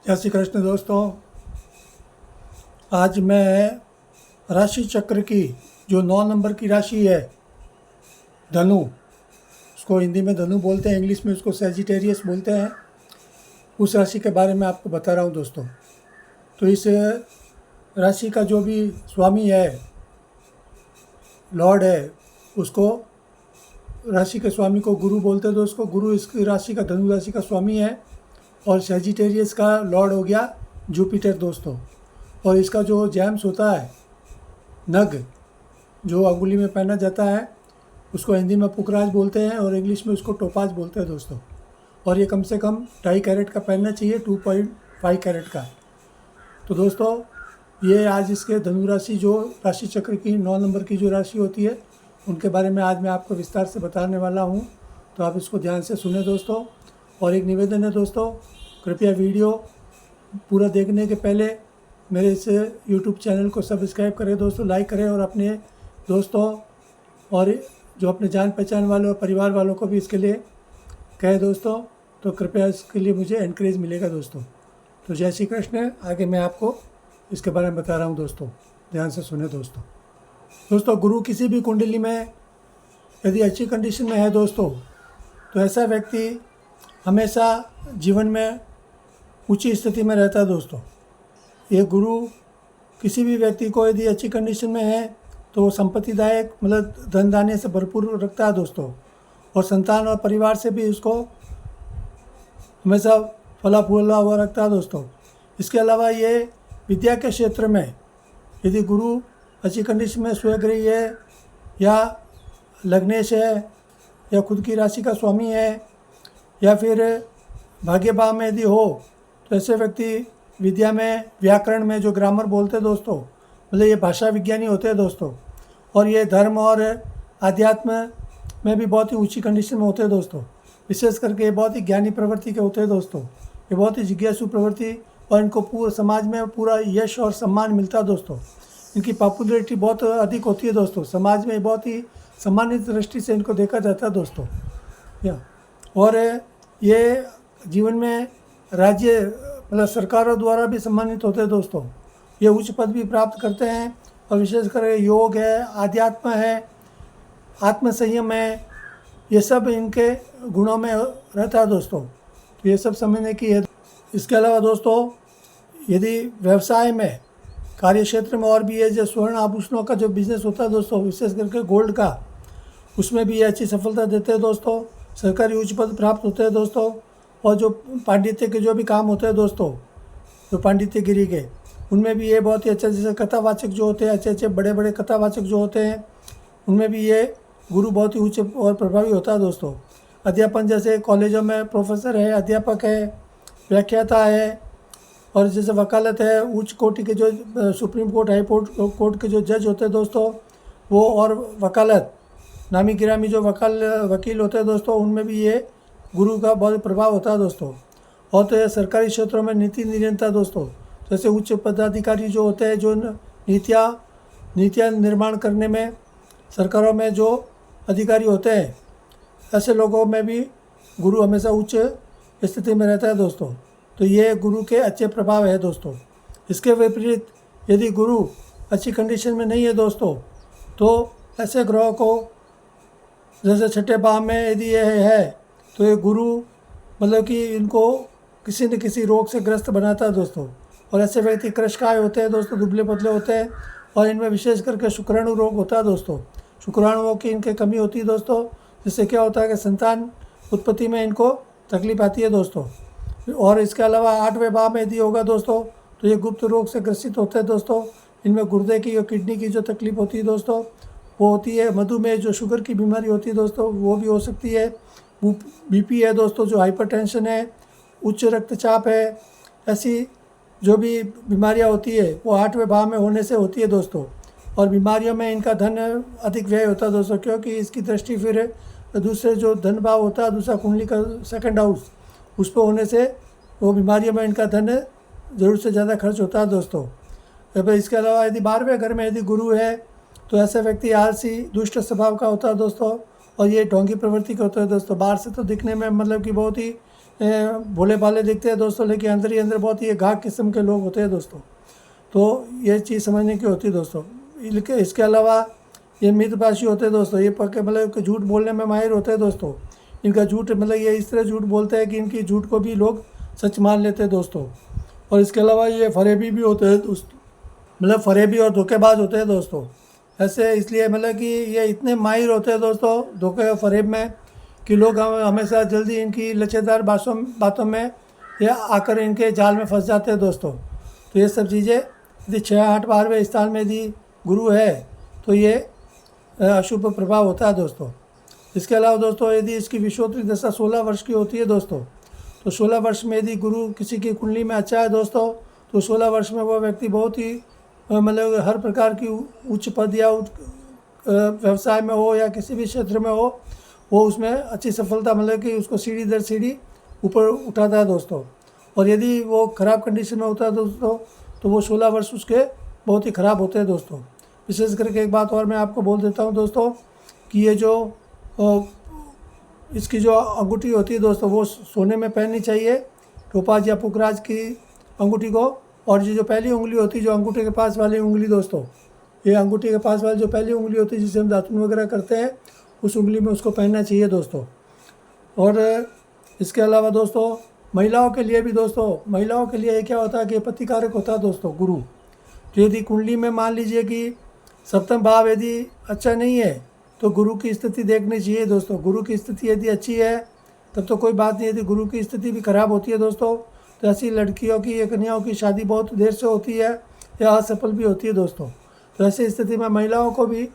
जय श्री कृष्ण दोस्तों। आज मैं राशि चक्र की जो 9 नंबर की राशि है धनु, उसको हिंदी में धनु बोलते हैं, इंग्लिश में उसको सैजिटेरियस बोलते हैं, उस राशि के बारे में आपको बता रहा हूँ दोस्तों। तो इस राशि का जो भी स्वामी है, लॉर्ड है, उसको राशि के स्वामी को गुरु बोलते हैं दोस्तों। गुरु इसकी राशि का, धनु राशि का स्वामी है। और सैजिटेरियस का लॉर्ड हो गया जुपिटर दोस्तों। और इसका जो जेम्स होता है, नग जो अंगुली में पहना जाता है, उसको हिंदी में पुखराज बोलते हैं और इंग्लिश में उसको टोपाज बोलते हैं दोस्तों। और ये कम से कम 2.5 कैरेट का पहनना चाहिए, 2.5 कैरेट का। तो दोस्तों, ये आज इसके धनु राशि, जो राशि चक्र की 9 नंबर की जो राशि होती है, उनके बारे में आज मैं आपको विस्तार से बताने वाला हूँ। तो आप इसको ध्यान से सुने दोस्तों। और एक निवेदन है दोस्तों, कृपया वीडियो पूरा देखने के पहले मेरे इस यूट्यूब चैनल को सब्सक्राइब करें दोस्तों, लाइक करें और अपने दोस्तों और जो अपने जान पहचान वालों और परिवार वालों को भी इसके लिए कहें दोस्तों। तो कृपया इसके लिए मुझे एनकरेज मिलेगा दोस्तों। तो जय श्री कृष्ण। आगे मैं आपको इसके बारे में बता रहा हूँ दोस्तों, ध्यान से सुने दोस्तों। दोस्तों, गुरु किसी भी कुंडली में यदि अच्छी कंडीशन में है दोस्तों, तो ऐसा व्यक्ति हमेशा जीवन में ऊंची स्थिति में रहता है दोस्तों। ये गुरु किसी भी व्यक्ति को यदि अच्छी कंडीशन में है तो वो संपत्तिदायक, मतलब धन धान्य से भरपूर रखता है दोस्तों। और संतान और परिवार से भी उसको हमेशा फला फूला हुआ रखता है दोस्तों। इसके अलावा ये विद्या के क्षेत्र में यदि गुरु अच्छी कंडीशन में स्वग्रही है या लग्नेश है या खुद की राशि का स्वामी है या फिर भाग्य भाव में यदि हो, तो ऐसे व्यक्ति विद्या में, व्याकरण में, जो ग्रामर बोलते हैं दोस्तों, मतलब ये भाषा विज्ञानी होते हैं दोस्तों। और ये धर्म और आध्यात्म में भी बहुत ही ऊंची कंडीशन में होते हैं दोस्तों। विशेष करके ये बहुत ही ज्ञानी प्रवृत्ति के होते हैं दोस्तों। ये बहुत ही जिज्ञासु प्रवृत्ति, और इनको पूरे समाज में पूरा यश और सम्मान मिलता है दोस्तों। इनकी पॉपुलैरिटी बहुत अधिक होती है दोस्तों। समाज में बहुत ही सम्मानित दृष्टि से इनको देखा जाता है दोस्तों। और ये जीवन में राज्य, मतलब सरकारों द्वारा भी सम्मानित होते हैं दोस्तों। ये उच्च पद भी प्राप्त करते हैं। और विशेषकर योग है, आध्यात्म है, आत्मसंयम है, ये सब इनके गुणों में रहता है दोस्तों। तो ये सब समझने की है। इसके अलावा दोस्तों, यदि व्यवसाय में, कार्य क्षेत्र में और भी ये जो स्वर्ण आभूषणों का जो बिजनेस होता है दोस्तों, विशेष करके गोल्ड का, उसमें भी ये अच्छी सफलता देते हैं दोस्तों। सरकारी उच्च पद प्राप्त होते हैं दोस्तों। और जो पांडित्य के जो भी काम होते हैं दोस्तों, जो पांडित्यगिरी के, उनमें भी ये बहुत ही अच्छा, जैसे कथावाचक जो होते हैं, अच्छे अच्छे बड़े बड़े कथावाचक जो होते हैं, उनमें भी ये गुरु बहुत ही उच्च और प्रभावी होता है दोस्तों। अध्यापन, जैसे कॉलेजों में प्रोफेसर है, अध्यापक है, व्याख्याता है, और जैसे वकालत है, उच्च कोटि के जो सुप्रीम कोर्ट, हाई कोर्ट के जो जज होते हैं दोस्तों, वो, और वकालत, नामी गिरामी जो वकील होते हैं दोस्तों, उनमें भी ये गुरु का बहुत प्रभाव होता है दोस्तों। और तो ये सरकारी क्षेत्रों में नीति निरंतर दोस्तों, जैसे उच्च पदाधिकारी जो होते हैं, जो नीतियाँ निर्माण करने में सरकारों में जो अधिकारी होते हैं, ऐसे लोगों में भी गुरु हमेशा उच्च स्थिति में रहता है दोस्तों। तो ये गुरु के अच्छे प्रभाव है दोस्तों। इसके विपरीत यदि गुरु अच्छी कंडीशन में नहीं है दोस्तों, तो ऐसे ग्रहों को, जैसे छठे भाव में यदि ये है, तो ये गुरु मतलब कि इनको किसी न किसी रोग से ग्रस्त बनाता है दोस्तों। और ऐसे व्यक्ति कृशकाय होते हैं दोस्तों, दुबले पतले होते हैं, और इनमें विशेष करके शुक्राणु रोग होता है दोस्तों। शुक्राणुओं की इनके कमी होती है दोस्तों, जिससे क्या होता है कि संतान उत्पत्ति में इनको तकलीफ आती है दोस्तों। और इसके अलावा 8वें भाव में यदि होगा दोस्तों, तो ये गुप्त रोग से ग्रसित होते हैं दोस्तों। इनमें गुर्दे की और किडनी की जो तकलीफ होती है दोस्तों, वो होती है। मधुमेह, जो शुगर की बीमारी होती है दोस्तों, वो भी हो सकती है। बीपी है दोस्तों, जो हाइपरटेंशन है, उच्च रक्तचाप है, ऐसी जो भी बीमारियां होती है वो 8वें भाव में होने से होती है दोस्तों। और बीमारियों में इनका धन अधिक व्यय होता है दोस्तों, क्योंकि इसकी दृष्टि फिर दूसरे जो धन भाव होता है, दूसरा कुंडली का सेकंड हाउस, उस पर होने से वो बीमारियों में इनका धन ज़रूर से ज़्यादा खर्च होता है दोस्तों। इसके अलावा यदि 12वें घर में यदि गुरु है, तो ऐसा व्यक्ति आलसी, दुष्ट स्वभाव का होता है दोस्तों। और ये ढोंगी प्रवृत्ति का होता है दोस्तों। बाहर से तो दिखने में मतलब कि बहुत ही भोले भाले दिखते हैं दोस्तों, लेकिन अंदर ही अंदर बहुत ही घाक किस्म के लोग होते हैं दोस्तों। तो ये चीज़ समझने की होती है दोस्तों। इसके अलावा ये मितभाषी होते हैं दोस्तों, ये पक्के मतलब झूठ बोलने में माहिर होते हैं दोस्तों। इनका झूठ मतलब ये इस तरह झूठ बोलते हैं कि इनकी झूठ को भी लोग सच मान लेते हैं दोस्तों। और इसके अलावा ये फरेबी भी होते हैं दोस्तों, मतलब फरेबी और धोखेबाज होते हैं दोस्तों। ऐसे इसलिए मतलब कि ये इतने माहिर होते हैं दोस्तों धोखे और फरेब में कि लोग हमेशा जल्दी इनकी लचेदार बातों में ये आकर इनके जाल में फंस जाते हैं दोस्तों। तो ये सब चीज़ें यदि 6, 8, 12वें स्थान में यदि गुरु है तो ये अशुभ प्रभाव होता है दोस्तों। इसके अलावा दोस्तों यदि इसकी विषोत्तरी दशा 16 वर्ष की होती है दोस्तों, तो 16 वर्ष में यदि गुरु किसी की कुंडली में अच्छा है दोस्तों, तो 16 वर्ष में वो व्यक्ति बहुत ही मतलब हर प्रकार की उच्च पद या व्यवसाय में हो या किसी भी क्षेत्र में हो, वो उसमें अच्छी सफलता मतलब कि उसको सीढ़ी दर सीढ़ी ऊपर उठाता है दोस्तों। और यदि वो ख़राब कंडीशन में होता है दोस्तों, तो वो 16 वर्ष उसके बहुत ही ख़राब होते हैं दोस्तों। विशेष करके एक बात और मैं आपको बोल देता हूँ दोस्तों कि ये जो इसकी जो अंगूठी होती है दोस्तों, वो सोने में पहननी चाहिए, टोपाज या पुखराज की अंगूठी को। और ये जो पहली उंगली होती है, जो अंगूठे के पास वाली उंगली दोस्तों, ये अंगूठी के पास वाली जो पहली उंगली होती है जिसे हम दातुन वगैरह करते हैं, उस उंगली में उसको पहनना चाहिए दोस्तों। और इसके अलावा दोस्तों महिलाओं के लिए भी दोस्तों, महिलाओं के लिए क्या होता है कि प्रतिकारक होता है दोस्तों गुरु। तो यदि कुंडली में मान लीजिए कि सप्तम भाव यदि अच्छा नहीं है तो गुरु की स्थिति देखनी चाहिए दोस्तों। गुरु की स्थिति यदि अच्छी है तब तो कोई बात नहीं, यदि गुरु की स्थिति भी खराब होती है दोस्तों, तो ऐसी लड़कियों की या कन्याओं की शादी बहुत देर से होती है या असफल भी होती है दोस्तों। तो ऐसी स्थिति में महिलाओं को भी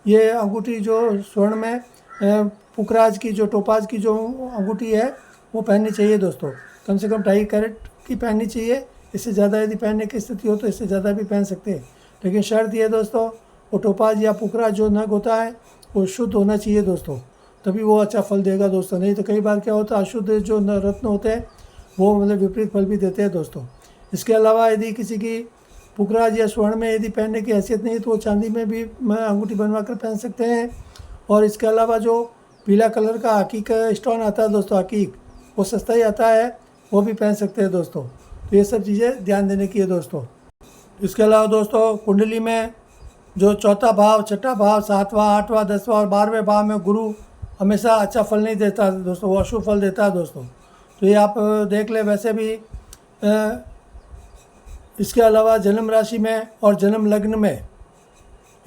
ये अंगूठी जो स्वर्ण में पुखराज की जो टोपाज की जो अंगूठी है वो पहननी चाहिए दोस्तों। कम से कम 2.5 कैरेट की पहननी चाहिए। इससे ज़्यादा यदि पहनने की स्थिति हो तो इससे ज़्यादा भी पहन सकते हैं, लेकिन शर्त ये दोस्तों वो टोपाज या पुखराज जो नग होता है वो शुद्ध होना चाहिए दोस्तों, तभी वो अच्छा फल देगा दोस्तों। नहीं तो कई बार क्या होता है अशुद्ध जो रत्न होते हैं वो मतलब विपरीत फल भी देते हैं दोस्तों। इसके अलावा यदि किसी की पुखराज या स्वर्ण में यदि पहनने की हैसियत नहीं तो वो चांदी में भी अंगूठी बनवा कर पहन सकते हैं। और इसके अलावा जो पीला कलर का हकीक स्टोन आता है दोस्तों, हकीक वो सस्ता ही आता है, वो भी पहन सकते हैं दोस्तों। तो ये सब चीज़ें ध्यान देने की है दोस्तों। इसके अलावा दोस्तों कुंडली में जो चौथा भाव, छठा भाव, 7वां, 8वां, 10वां और 12वें भाव में गुरु हमेशा अच्छा फल नहीं देता दोस्तों, वो अशुभ फल देता है दोस्तों। तो ये आप देख ले। वैसे भी इसके अलावा जन्म राशि में और जन्म लग्न में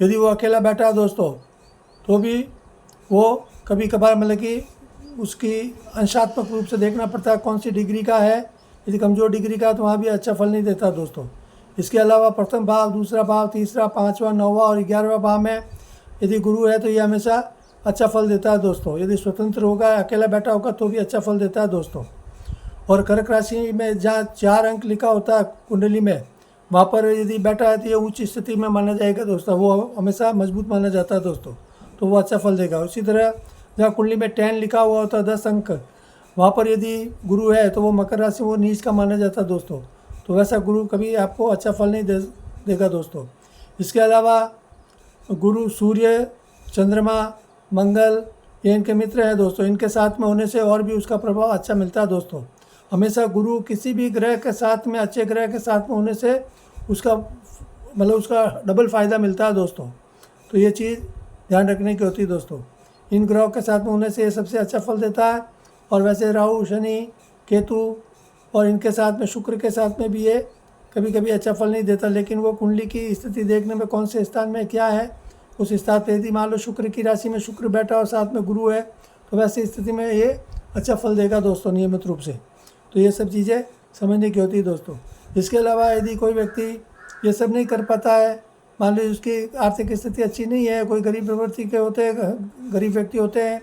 यदि वो अकेला बैठा है दोस्तों, तो भी वो कभी कभार मतलब कि उसकी अंशात्मक रूप से देखना पड़ता है कौन सी डिग्री का है। यदि कमज़ोर डिग्री का है तो वहाँ भी अच्छा फल नहीं देता दोस्तों। इसके अलावा प्रथम भाव, दूसरा भाव, तीसरा, 5वां, 9वां और 11वां भाव में यदि गुरु है तो ये हमेशा अच्छा फल देता है दोस्तों। यदि स्वतंत्र होगा, अकेला बैठा होगा तो भी अच्छा फल देता है दोस्तों। और कर्क राशि में जहाँ 4 अंक लिखा होता है कुंडली में, वहाँ पर यदि बैठा है तो ये उच्च स्थिति में माना जाएगा दोस्तों, वो हमेशा मजबूत माना जाता है दोस्तों, तो वो अच्छा फल देगा। उसी तरह जहाँ कुंडली में 10 लिखा हुआ होता है 10 अंक, वहाँ पर यदि गुरु है तो वो मकर राशि वो नीच का माना जाता है दोस्तों। तो वैसा गुरु कभी आपको अच्छा फल नहीं देगा दोस्तों। इसके अलावा गुरु सूर्य, चंद्रमा, मंगल ये इनके मित्र हैं दोस्तों। इनके साथ में होने से और भी उसका प्रभाव अच्छा मिलता है दोस्तों। हमेशा गुरु किसी भी ग्रह के साथ में, अच्छे ग्रह के साथ में होने से उसका मतलब उसका डबल फ़ायदा मिलता है दोस्तों। तो ये चीज़ ध्यान रखने की होती है दोस्तों। इन ग्रहों के साथ में होने से ये सबसे अच्छा फल देता है। और वैसे राहु, शनि, केतु और इनके साथ में शुक्र के साथ में भी ये कभी कभी अच्छा फल नहीं देता, लेकिन वो कुंडली की स्थिति देखने में कौन से स्थान में क्या है उस स्थान पर यदि मान लो शुक्र की राशि में शुक्र बैठा और साथ में गुरु है तो वैसी स्थिति में ये अच्छा फल देगा दोस्तों नियमित रूप से। तो ये सब चीज़ें समझने की होती है दोस्तों। इसके अलावा यदि कोई व्यक्ति ये सब नहीं कर पाता है, मान लीजिए उसकी आर्थिक स्थिति अच्छी नहीं है, कोई गरीब प्रवृत्ति के होते हैं, गरीब व्यक्ति होते हैं,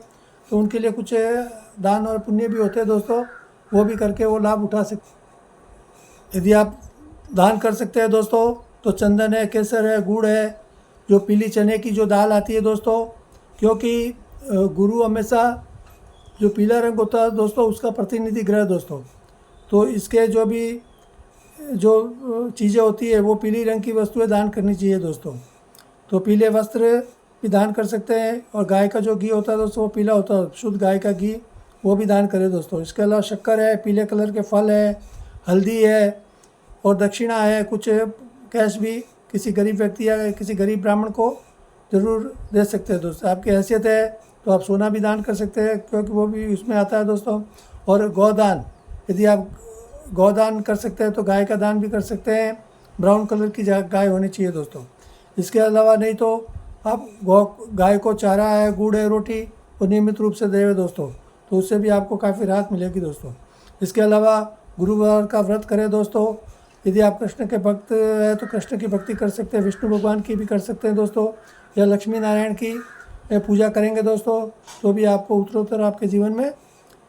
तो उनके लिए कुछ दान और पुण्य भी होते हैं दोस्तों, वो भी करके वो लाभ उठा सकते। यदि आप दान कर सकते हैं दोस्तों तो चंदन है, केसर है, गुड़ है, जो पीली चने की जो दाल आती है दोस्तों, क्योंकि गुरु हमेशा जो पीला रंग होता है दोस्तों उसका प्रतिनिधि ग्रह दोस्तों। तो इसके जो भी जो चीज़ें होती है वो पीली रंग की वस्तुएं दान करनी चाहिए दोस्तों। तो पीले वस्त्र भी दान कर सकते हैं। और गाय का जो घी होता है दोस्तों वो पीला होता है, शुद्ध गाय का घी वो भी दान करें दोस्तों। इसके अलावा शक्कर है, पीले कलर के फल है, हल्दी है और दक्षिणा है। कुछ कैश भी किसी गरीब व्यक्ति या किसी गरीब ब्राह्मण को ज़रूर दे सकते हैं दोस्तों। आपकी हैसियत है तो आप सोना भी दान कर सकते हैं, क्योंकि वो भी उसमें आता है दोस्तों। और गौदान, यदि आप गौदान कर सकते हैं तो गाय का दान भी कर सकते हैं। ब्राउन कलर की गाय होनी चाहिए दोस्तों। इसके अलावा नहीं तो आप गाय को चारा है, गुड़ है, रोटी वो नियमित रूप से देवे दोस्तों, तो उससे भी आपको काफ़ी राहत मिलेगी दोस्तों। इसके अलावा गुरुवार का व्रत करें दोस्तों। यदि आप कृष्ण के भक्त हैं तो कृष्ण की भक्ति कर सकते हैं, विष्णु भगवान की भी कर सकते हैं दोस्तों, या लक्ष्मी नारायण की पूजा करेंगे दोस्तों, तो भी आपको उत्तरोत्तर आपके जीवन में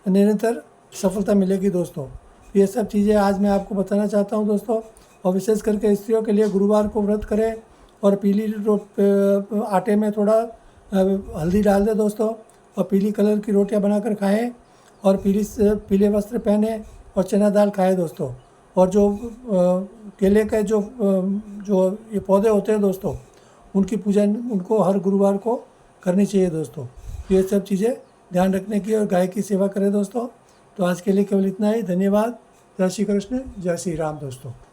निरंतर सफलता मिलेगी दोस्तों। ये सब चीज़ें आज मैं आपको बताना चाहता हूँ दोस्तों। और विशेष करके स्त्रियों के लिए गुरुवार को व्रत करें और पीली आटे में थोड़ा हल्दी डाल दें दोस्तों, और पीली कलर की रोटियां बनाकर खाएं, और पीले वस्त्र पहने और चना दाल खाएं दोस्तों। और जो केले के जो ये पौधे होते हैं दोस्तों, उनकी पूजा उनको हर गुरुवार को करनी चाहिए दोस्तों। ये सब चीज़ें ध्यान रखने की, और गाय की सेवा करें दोस्तों। तो आज के लिए केवल इतना ही। धन्यवाद। जय श्री कृष्ण, जय श्री राम दोस्तों।